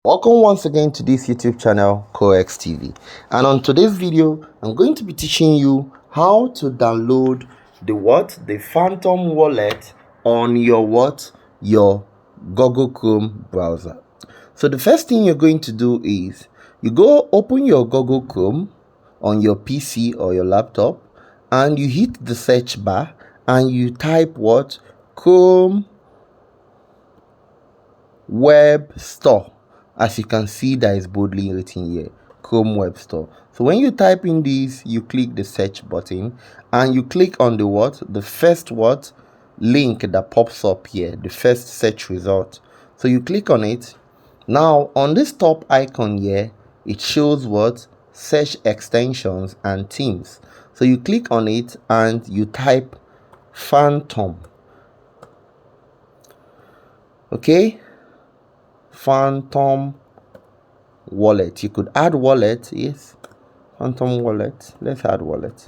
Welcome once again to this YouTube channel, Corex TV, and on today's video I'm going to be teaching you how to download the Phantom wallet on your Google Chrome browser. So the first thing you're going to do is you go open your Google Chrome on your PC or your laptop, and you hit the search bar and you type Chrome Web Store. As you can see, that is boldly written here, Chrome Web Store. So when you type in this, you click the search button and you click on the first link that pops up here, the first search result. So you click on it. Now on this top icon here, it shows search extensions and themes. So you click on it and you type Phantom. Okay, Phantom wallet. You could add wallet. Yes, Phantom wallet. Let's add wallet.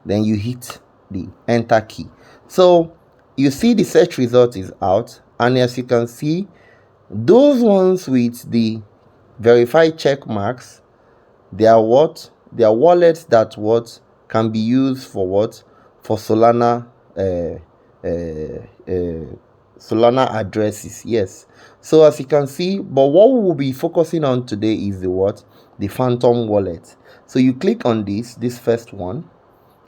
Then you hit the enter key. So you see the search result is out, and as you can see, those ones with the verified check marks, they are wallets that can be used for for Solana Solana addresses. Yes, so as you can see, but what we will be focusing on today is the Phantom wallet. So you click on this first one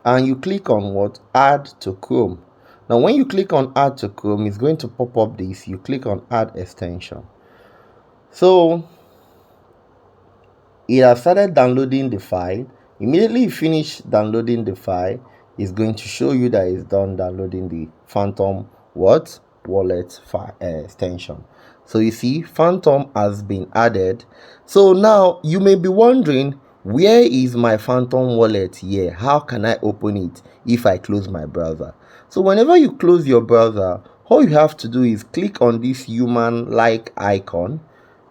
and you click on add to Chrome. Now when you click on add to Chrome, it's going to pop up this. You click on add extension. So it has started downloading the file. Immediately you finish downloading the file, it's going to show you that it's done downloading the Phantom wallet file extension. So you see, Phantom has been added. So now you may be wondering, where is my Phantom wallet here? How can I open it if I close my browser? So whenever you close your browser, all you have to do is click on this human-like icon.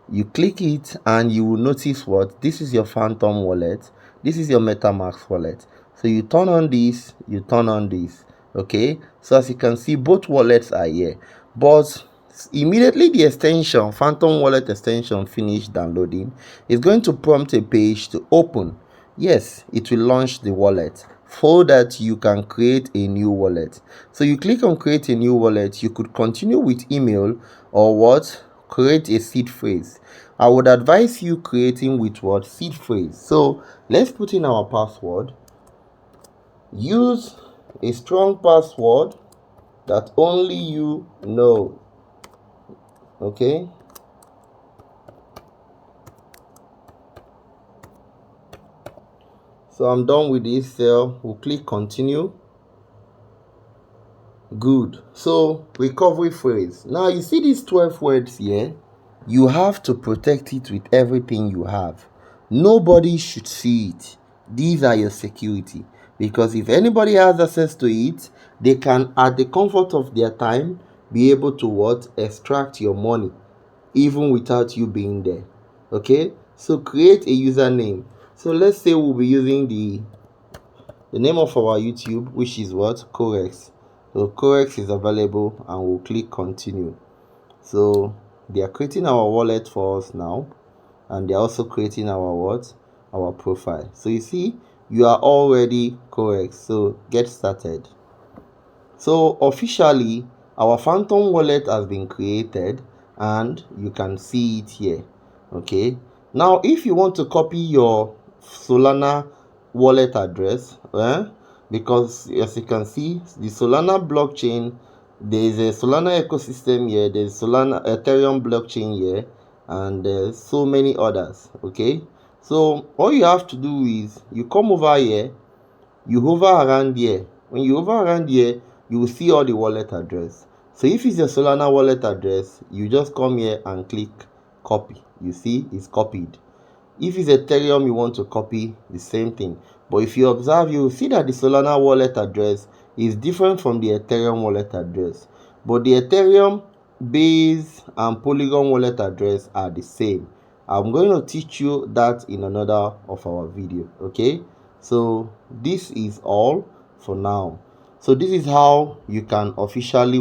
You click it and you will notice this is your Phantom wallet, this is your MetaMask wallet. So you turn on this, you turn on this. Okay, so as you can see, both wallets are here, but immediately the extension, Phantom wallet extension, finished downloading, is going to prompt a page to open. Yes, it will launch the wallet so that you can create a new wallet. So you click on create a new wallet. You could continue with email or create a seed phrase. I would advise you creating with seed phrase. So let's put in our password. Use a strong password that only you know. Okay, so I'm done with this cell. We'll click continue. Good. So recovery phrase. Now you see these 12 words here. You have to protect it with everything you have. Nobody should see it. These are your security, because if anybody has access to it, they can, at the comfort of their time, be able to extract your money even without you being there. Okay, so create a username. So let's say we'll be using the name of our YouTube, which is Corex. So Corex is available, and we'll click continue. So they are creating our wallet for us now, and they're also creating our profile. So you see, you are already correct. So get started. So officially our Phantom wallet has been created, and you can see it here. Okay, now if you want to copy your Solana wallet address, because as you can see, the Solana blockchain, there is a Solana ecosystem here, there's Solana Ethereum blockchain here, and there's so many others. Okay, so all you have to do is you come over here, you hover around here. When you hover around here, you will see all the wallet address. So if it's your Solana wallet address, you just come here and click copy. You see, it's copied. If it's Ethereum, you want to copy, the same thing. But if you observe, you will see that the Solana wallet address is different from the Ethereum wallet address. But the Ethereum, Base, and Polygon wallet address are the same. I'm going to teach you that in another of our video. Okay, so this is all for now. So this is how you can officially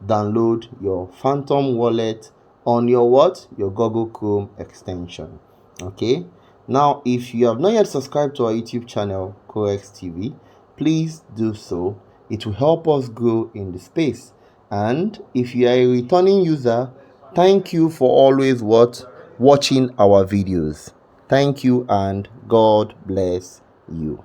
download your Phantom wallet on your what? Your Google Chrome extension. Okay. Now, if you have not yet subscribed to our YouTube channel, Corex TV, please do so. It will help us grow in the space. And if you are a returning user, thank you for always watching our videos. Thank you and God bless you.